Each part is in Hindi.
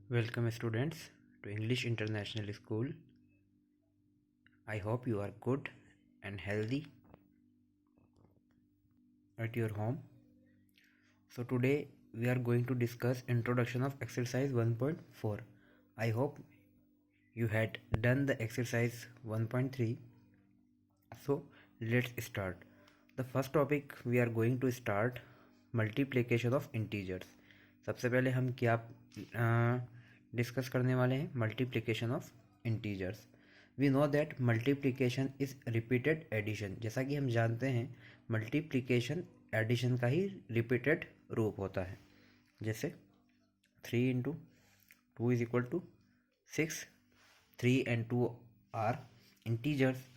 Welcome students to English International School. I hope you are good and healthy at your home. So today we are going to discuss introduction of exercise 1.4. I hope you had done the exercise 1.3. So let's start. The first topic we are going to start multiplication of integers. सबसे पहले हम क्या डिस्कस करने वाले हैं? Multiplication of integers. We know that multiplication is repeated addition. जैसा कि हम जानते हैं मल्टीप्लिकेशन एडिशन का ही रिपीटेड रूप होता है. जैसे 3 into 2 is equal to 6. 3 and 2 are integers.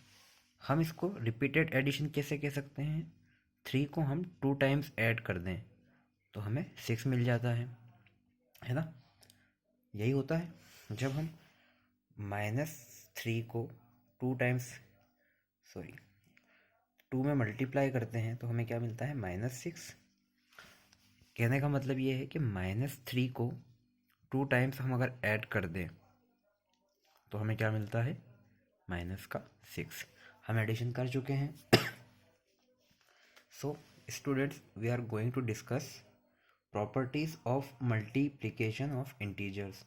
हम इसको रिपीटेड एडिशन कैसे कह सकते हैं? 3 को हम 2 टाइम्स ऐड कर दें तो हमें 6 मिल जाता है ना. यही होता है जब हम -3 को 2 टाइम्स 2 में मल्टीप्लाई करते हैं तो हमें क्या मिलता है? -6. कहने का मतलब ये है कि -3 को 2 टाइम्स हम अगर ऐड कर दें तो हमें क्या मिलता है? -6. हम एडिशन कर चुके हैं. So students, we are going to discuss properties of multiplication of integers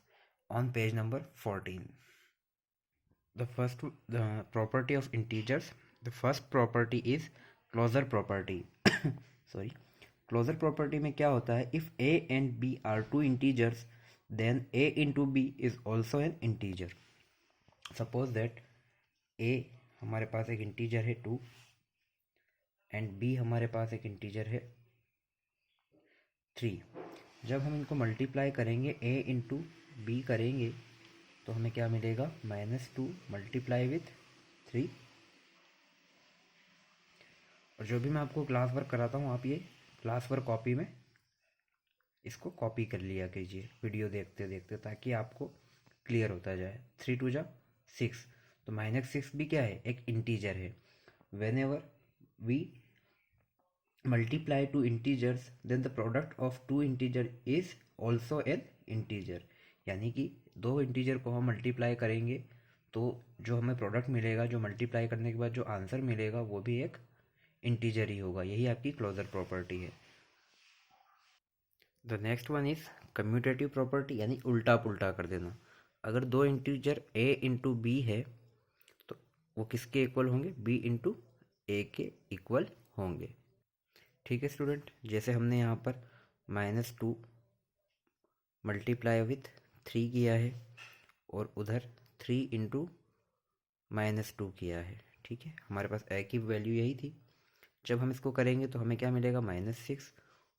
on page number 14. The property of integers, the first property is closure property. Closure property में क्या होता है? If a and b are two integers, then a into b is also an integer. Suppose that a हमारे पास एक इंटीजर है 2 and b हमारे पास एक इंटीजर है 3. जब हम इनको मल्टीप्लाई करेंगे a इंटू बी करेंगे तो हमें क्या मिलेगा? -2 मल्टीप्लाई विथ 3. और जो भी मैं आपको क्लास वर्क कराता हूँ आप ये क्लास वर्क कॉपी में इसको कॉपी कर लिया कीजिए वीडियो देखते देखते, ताकि आपको क्लियर होता जाए. 3 2 जा 6. तो -6 भी क्या है? एक इंटीजर है. Whenever we multiply two integers then the product of two integer is also an integer. यानी कि दो इंटीजर को हम मल्टीप्लाई करेंगे तो जो हमें प्रोडक्ट मिलेगा, जो मल्टीप्लाई करने के बाद जो आंसर मिलेगा वो भी एक इंटीजर ही होगा. यही आपकी क्लोजर प्रॉपर्टी है. The next one is commutative property, यानी उल्टा पुल्टा कर देना. अगर दो इंटीजर a इंटू बी है तो वो किसके इक्वल होंगे? b इंटू ए के इक्वल होंगे. ठीक है स्टूडेंट, जैसे हमने यहाँ पर -2 मल्टीप्लाई विथ 3 किया है और उधर 3 इंटू -2 किया है. ठीक है, हमारे पास ए की वैल्यू यही थी. जब हम इसको करेंगे तो हमें क्या मिलेगा? -6.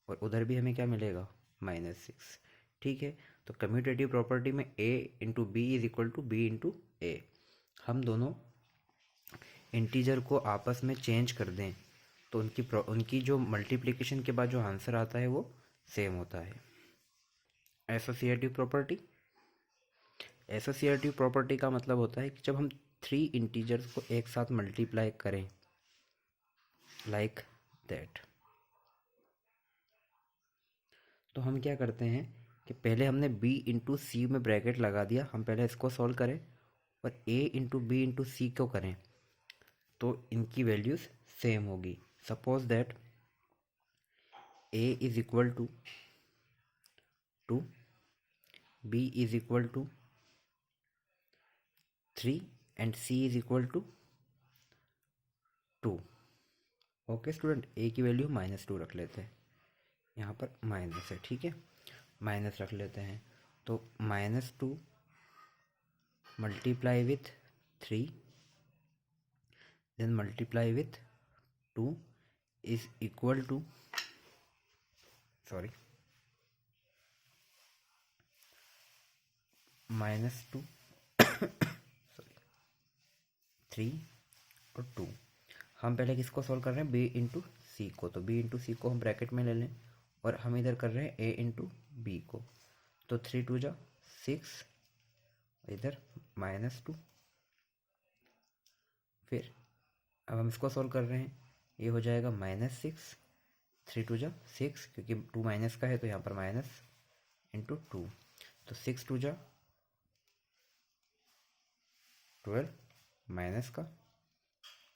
और उधर भी हमें क्या मिलेगा? -6. ठीक है, तो कम्यूटेटिव प्रॉपर्टी में a into B is equal to B into A. हम दोनों इंटीजर को आपस में चेंज कर दें तो उनकी जो मल्टीप्लिकेशन के बाद जो आंसर आता है वो सेम होता है. एसोसिएटिव प्रॉपर्टी का मतलब होता है कि जब हम 3 इंटीजर्स को एक साथ मल्टीप्लाई करें लाइक दैट, तो हम क्या करते हैं कि पहले हमने b इंटू सी में ब्रैकेट लगा दिया. हम पहले इसको सॉल्व करें और a इंटू बी इंटू सी को करें तो इनकी वैल्यूज सेम होगी. Suppose that a is equal to 2, b is equal to 3 and c is equal to 2. Okay student, a की वैल्यू -2 रख लेते हैं. यहाँ पर माइनस है. ठीक है, माइनस रख लेते हैं. तो -2 multiply with 3 then multiply with 2 is equal to -2 3 और 2. हम पहले किसको सॉल्व कर रहे हैं? b इंटू सी को. तो b इंटू सी को हम ब्रैकेट में ले लें और हम इधर कर रहे हैं a इंटू बी को. तो 3 2 जा 6, इधर -2. फिर अब हम इसको सॉल्व कर रहे हैं, ये हो जाएगा -6. 3 2 जा 6, क्योंकि 2 माइनस का है तो यहाँ पर माइनस इंटू 2. तो 6 टू जा 12 माइनस का,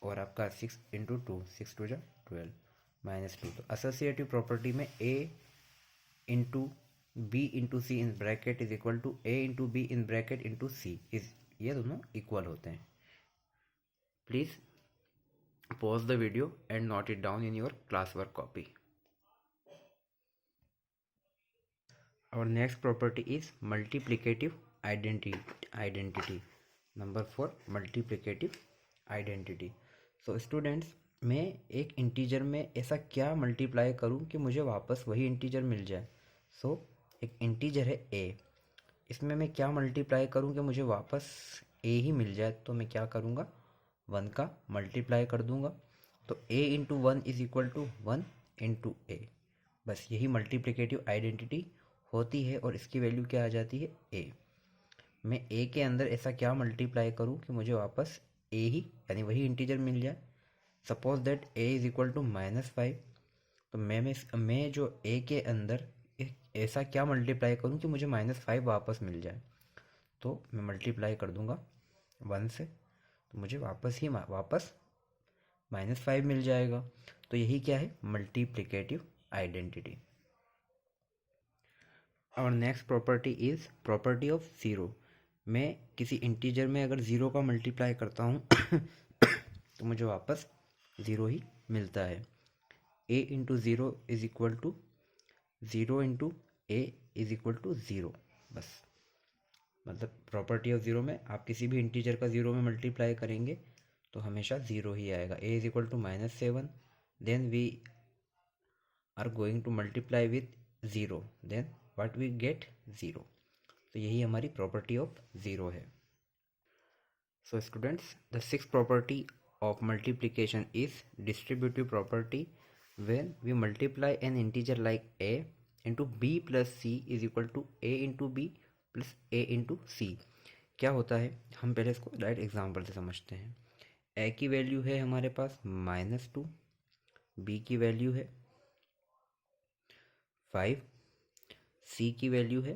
और आपका 6 इंटू 2, 6 टू जा 12 माइनस 2। तो एसोसिएटिव प्रॉपर्टी में A into B into C in bracket is equal to A into B in bracket into C is, ये दोनों इक्वल होते हैं। Please pause the video and note it down in your classwork copy. Our next property is multiplicative identity. Number 4, multiplicative identity. So students, मैं एक इंटीजर में ऐसा क्या मल्टीप्लाई करूं कि मुझे वापस वही इंटीजर मिल जाए। सो एक इंटीजर है a, इसमें मैं क्या मल्टीप्लाई करूं कि मुझे वापस a ही मिल जाए। तो मैं क्या करूंगा, 1 का मल्टीप्लाई कर दूंगा। तो a into 1 is equal to 1 into A. बस यही मल्टीप्लिकेटिव आइडेंटिटी होती है और इसकी वैल्यू क्या आ जाती है, a। मैं a के अंदर ऐसा क्या मल्टीप्लाई करूं कि मुझे वापस a ही यानी वही इंटीजर मिल जाए। Suppose that a is equal to -5। तो मैं जो a के अंदर ऐसा क्या मल्टीप्लाई करूं कि मुझे -5 वापस मिल जाए। तो मैं मल्टीप्लाई कर दूंगा 1 से, तो मुझे वापस -5 मिल जाएगा। तो यही क्या है, मल्टीप्लिकेटिव आइडेंटिटी। और next property is property of zero. मैं किसी इंटीजर में अगर ज़ीरो का मल्टीप्लाई करता हूँ तो मुझे वापस ज़ीरो ही मिलता है। a into zero is equal to 0 into a is equal to 0। बस मतलब प्रॉपर्टी ऑफ ज़ीरो में आप किसी भी इंटीजर का ज़ीरो में मल्टीप्लाई करेंगे तो हमेशा ज़ीरो ही आएगा। a is equal to -7, then we are going to multiply with zero, then what we get 0। तो यही हमारी प्रॉपर्टी ऑफ ज़ीरो है। So students, the sixth property of multiplication is distributive property. When we multiply an integer like a into B plus C is equal to a into B plus a into C. क्या होता है, हम पहले इसको डायरेक्ट एग्जाम्पल से समझते हैं। a की वैल्यू है हमारे पास -2, b की वैल्यू है 5, c की वैल्यू है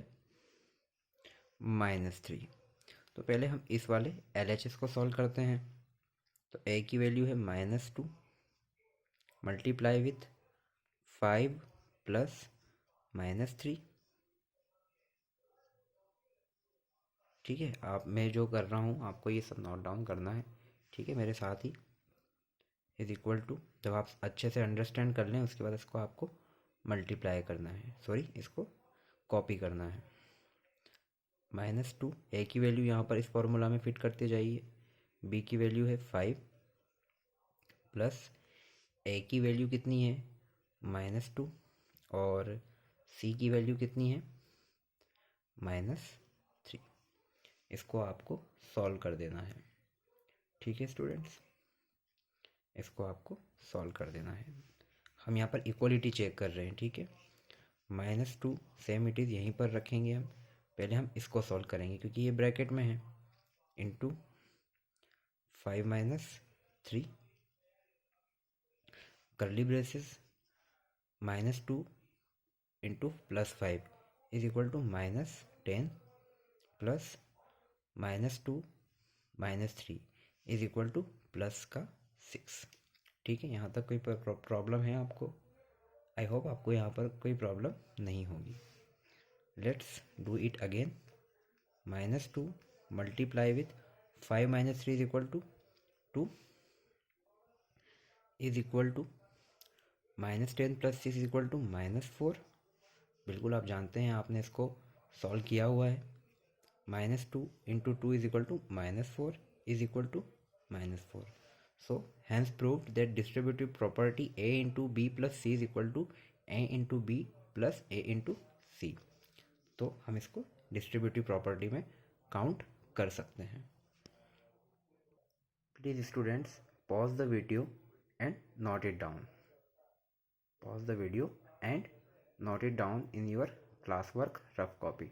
-3। तो पहले हम इस वाले LHS को सॉल्व करते हैं। तो a की वैल्यू है -2 मल्टीप्लाई विथ 5 प्लस -3। ठीक है, आप मैं जो कर रहा हूँ आपको ये सब नोट डाउन करना है, ठीक है, मेरे साथ ही। इज इक्वल टू, जब आप अच्छे से अंडरस्टैंड कर लें उसके बाद इसको आपको मल्टीप्लाई करना है, इसको कॉपी करना है। -2, a की वैल्यू यहाँ पर इस फॉर्मूला में फिट करते जाइए। b की वैल्यू है 5 प्लस a की वैल्यू कितनी है -2 और c की वैल्यू कितनी है -3। इसको आपको सॉल्व कर देना है। ठीक है स्टूडेंट्स, इसको आपको सॉल्व कर देना है। हम यहाँ पर इक्वलिटी चेक कर रहे हैं, ठीक है। -2 सेम इट इज़ यहीं पर रखेंगे हम। पहले हम इसको सॉल्व करेंगे क्योंकि ये ब्रैकेट में है। Into 5 - 3 curly braces -2 into +5 is equal to -10 plus -2 -3 is equal to +6। ठीक है, यहाँ तक कोई प्रॉब्लम है आपको? आई होप आपको यहाँ पर कोई प्रॉब्लम नहीं होगी। Let's do it again. -2 multiply with 5 - 3 is equal to 2 is equal to -10 + 6 is equal to -4। बिल्कुल आप जानते हैं, आपने इसको सॉल्व किया हुआ है। -2 into 2 is equal to -4 is equal to -4। So hence proved that distributive property a into b plus c is equal to a into b plus a into c। तो हम इसको डिस्ट्रीब्यूटिव प्रॉपर्टी में काउंट कर सकते हैं। Please students pause the video and note it down. Pause the video and note it down in your class work rough copy.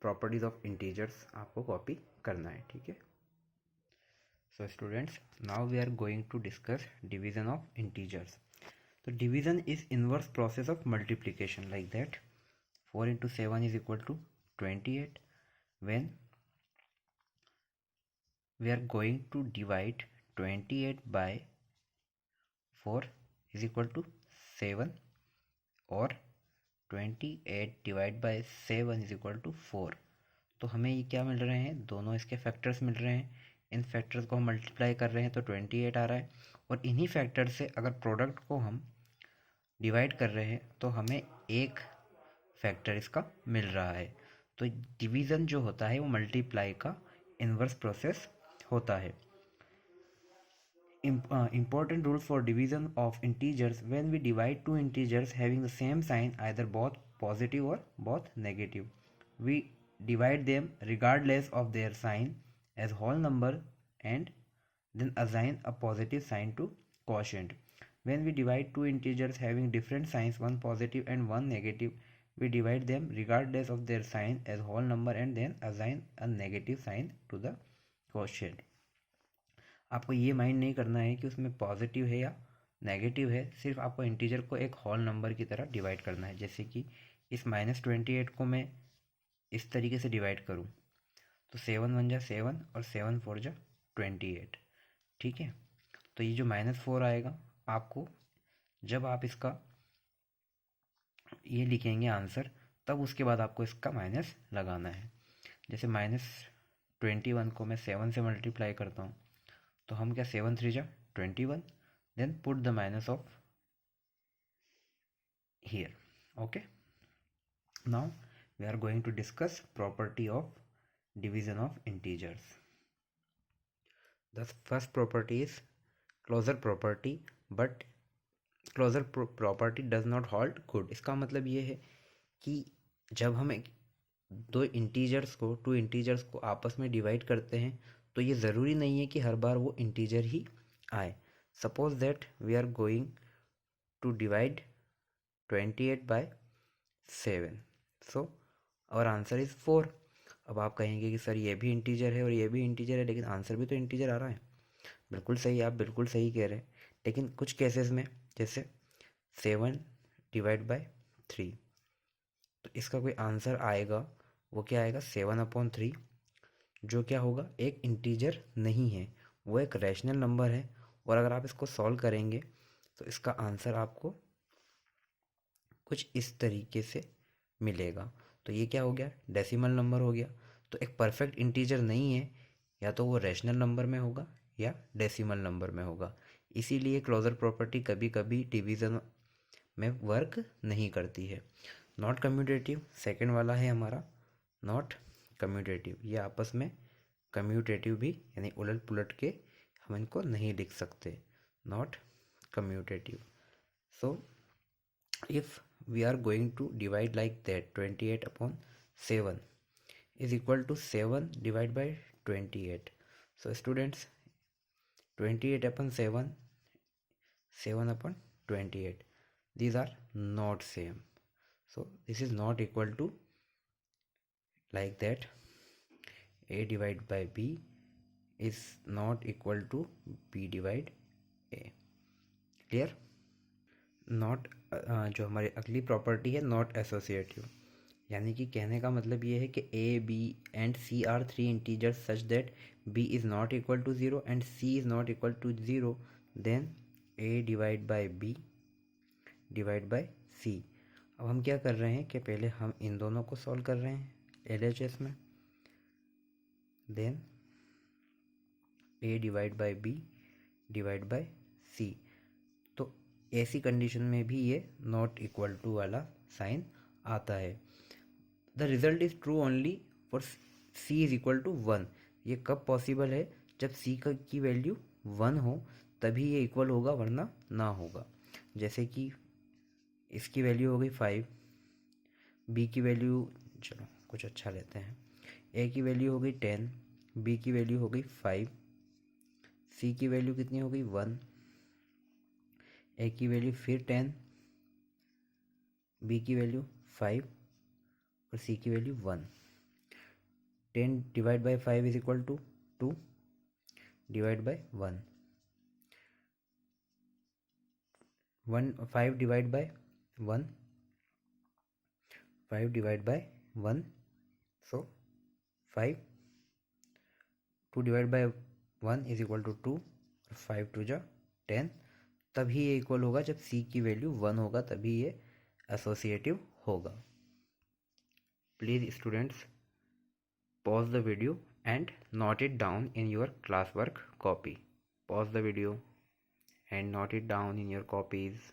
Properties of integers आपको कॉपी करना है, ठीक है। So students, now we are going to discuss division of integers. So division is inverse process of multiplication, like that 4 into 7 is equal to 28. When we are going to divide 28 by 4 is equal to 7, और 28 divide by 7 is equal to 4। तो हमें ये क्या मिल रहे हैं, दोनों इसके फैक्टर्स मिल रहे हैं। इन फैक्टर्स को हम मल्टीप्लाई कर रहे हैं तो 28 आ रहा है, और इन्हीं फैक्टर से अगर प्रोडक्ट को हम डिवाइड कर रहे हैं तो हमें एक फैक्टर इसका मिल रहा है। तो डिवीज़न जो होता है वो मल्टीप्लाई का इन्वर्स प्रोसेस होता है। Important rules for division of integers: when we divide two integers having the same sign, either both positive or both negative, we divide them regardless of their sign as whole number and then assign a positive sign to quotient. When we divide two integers having different signs, one positive and one negative, we divide them regardless of their sign as whole number and then assign a negative sign to the quotient. आपको ये माइंड नहीं करना है कि उसमें पॉजिटिव है या नेगेटिव है, सिर्फ आपको इंटीजर को एक होल नंबर की तरह डिवाइड करना है। जैसे कि इस -28 को मैं इस तरीके से डिवाइड करूँ तो 7 1 जा 7 और 7 4 जा 28, ठीक है। तो ये जो -4 आएगा, आपको जब आप इसका ये लिखेंगे आंसर, तब उसके बाद आपको इसका माइनस लगाना है। जैसे -21 को मैं 7 से मल्टीप्लाई करता हूँ तो हम क्या 7 3 जा 21, then put the minus of here. Okay, now we are going to discuss property of division of integers. The first property is closure property, but closure property does not hold good. इसका मतलब ये है कि जब हम टू इंटीजर्स को आपस में डिवाइड करते हैं तो ये ज़रूरी नहीं है कि हर बार वो इंटीजर ही आए। Suppose that we are going to divide 28 by 7, so our answer is 4। अब आप कहेंगे कि सर ये भी इंटीजर है और ये भी इंटीजर है, लेकिन आंसर भी तो इंटीजर आ रहा है। बिल्कुल सही, आप बिल्कुल सही कह रहे हैं। लेकिन कुछ केसेस में, जैसे 7 डिवाइड बाय 3, तो इसका कोई आंसर आएगा, वो क्या आएगा 7/3, जो क्या होगा, एक इंटीजर नहीं है, वो एक रैशनल नंबर है। और अगर आप इसको सॉल्व करेंगे तो इसका आंसर आपको कुछ इस तरीके से मिलेगा। तो ये क्या हो गया, डेसिमल नंबर हो गया। तो एक परफेक्ट इंटीजर नहीं है, या तो वो रैशनल नंबर में होगा या डेसिमल नंबर में होगा। इसीलिए क्लोजर प्रॉपर्टी कभी कभी डिवीज़न में वर्क नहीं करती है। नॉट कम्यूटेटिव सेकंड वाला है हमारा, नॉट कम्यूटेटिव। ये आपस में कम्यूटेटिव भी, यानी उलट पुलट के हम इनको नहीं लिख सकते, not commutative. So if we are going to divide like that, 28/7 is equal to 7 divided by 28. So students, 28/7, 7/28, these are not same. So this is not equal to like that. A divided by B is not equal to B divide A. Clear? Not जो हमारी अगली प्रॉपर्टी है, नॉट एसोसिएटिव, यानी कि कहने का मतलब ये है कि A, B and C are 3 integers such that B is not equal to 0 and C is not equal to 0, then A divide by B divide by C। अब हम क्या कर रहे हैं कि पहले हम इन दोनों को सॉल्व कर रहे हैं LHS में, then A divide by B divide by C। तो ऐसी कंडीशन में भी ये नॉट इक्वल टू वाला साइन आता है। The result is true only for C is equal to 1। ये कब पॉसिबल है, जब C की वैल्यू 1 हो तभी ये इक्वल होगा, वरना ना होगा। जैसे कि इसकी वैल्यू हो गई 5, B की वैल्यू, चलो कुछ अच्छा लेते हैं, A की वैल्यू हो गई 10, B की वैल्यू हो गई 5, C की वैल्यू कितनी हो गई 1, A की वैल्यू फिर 10, B की वैल्यू 5 और C की value 1। 10 divide by 5 is equal to 2 divide by 1, 5 divide by 1, 5 divide by 1 so 5, 2 divide by 1 is equal to 2, 5 2 जा 10। तभी ये इक्वल होगा जब c की वैल्यू 1 होगा, तभी ये एसोसिएटिव होगा। Please students pause the video and note it down in your classwork copy. Pause the video and note it down in your copies.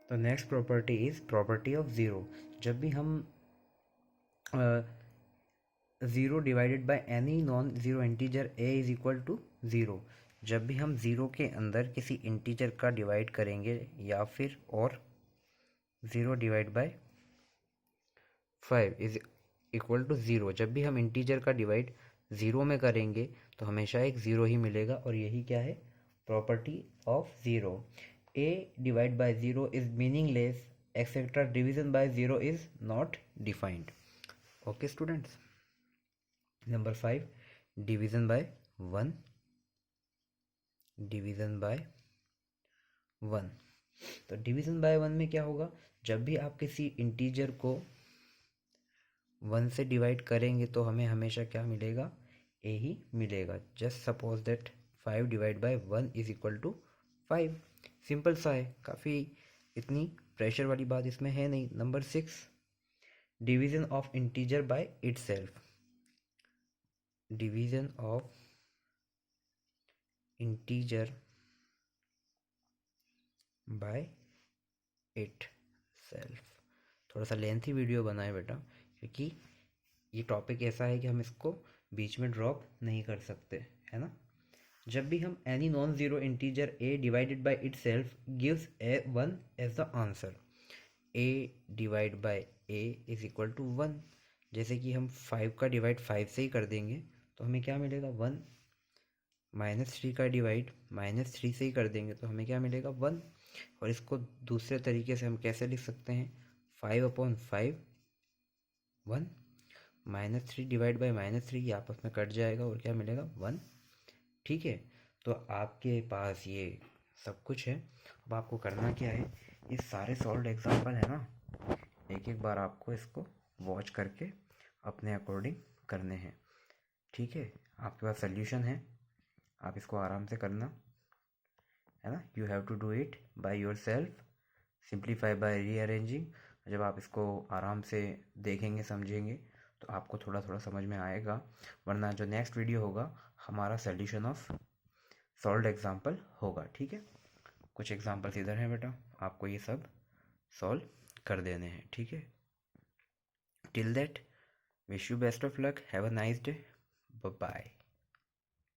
The next property is property of zero. जब भी हम zero divided by any non zero integer a is equal to zero, जब भी हम ज़ीरो के अंदर किसी इंटीजर का डिवाइड करेंगे या फिर और zero divide by 5 is equal to zero, जब भी हम इंटीजर का डिवाइड ज़ीरो में करेंगे तो हमेशा एक ज़ीरो ही मिलेगा, और यही क्या है, property of zero. a divide by zero is meaningless etcetera, division by zero is not defined. Okay students, number 5, division bye 1। Division bye 1, तो डिवीजन बाय 1 में क्या होगा, जब भी आप किसी इंटीजर को 1 से डिवाइड करेंगे तो हमें हमेशा क्या मिलेगा, a ही मिलेगा। Just suppose that 5 divide by 1 is equal to 5। Simple सा है, काफ़ी इतनी प्रेशर वाली बात इसमें है नहीं। Number 6, division of integer by itself. Division of integer by it self. थोड़ा सा लेंथी वीडियो बनाए बेटा, क्योंकि ये टॉपिक ऐसा है कि हम इसको बीच में ड्रॉप नहीं कर सकते, है ना। जब भी हम any non zero integer a divided by itself gives a1 as the answer. a divide by a is equal to 1। जैसे कि हम 5 का डिवाइड 5 से ही कर देंगे तो हमें क्या मिलेगा, 1। -3 का डिवाइड -3 से ही कर देंगे तो हमें क्या मिलेगा, 1। और इसको दूसरे तरीके से हम कैसे लिख सकते हैं, 5/5 1, -3 डिवाइड बाय -3, ये आपस में कट जाएगा और क्या मिलेगा, 1। ठीक है, तो आपके पास ये सब कुछ है। अब आपको करना क्या है, ये सारे सॉल्व एग्जाम्पल है ना, एक एक बार आपको इसको वॉच करके अपने अकॉर्डिंग करने हैं। ठीक है, आपके पास सल्यूशन है, आप इसको आराम से करना, है ना। You have to do it by yourself, simplify by rearranging. जब आप इसको आराम से देखेंगे समझेंगे तो आपको थोड़ा थोड़ा समझ में आएगा, वरना जो नेक्स्ट वीडियो होगा हमारा सॉल्यूशन ऑफ सॉल्व्ड एग्जाम्पल होगा। ठीक है, कुछ एग्जाम्पल्स इधर हैं बेटा, आपको ये सब सॉल्व कर देने हैं। ठीक है, till that wish you best of luck, have a nice day, bye bye.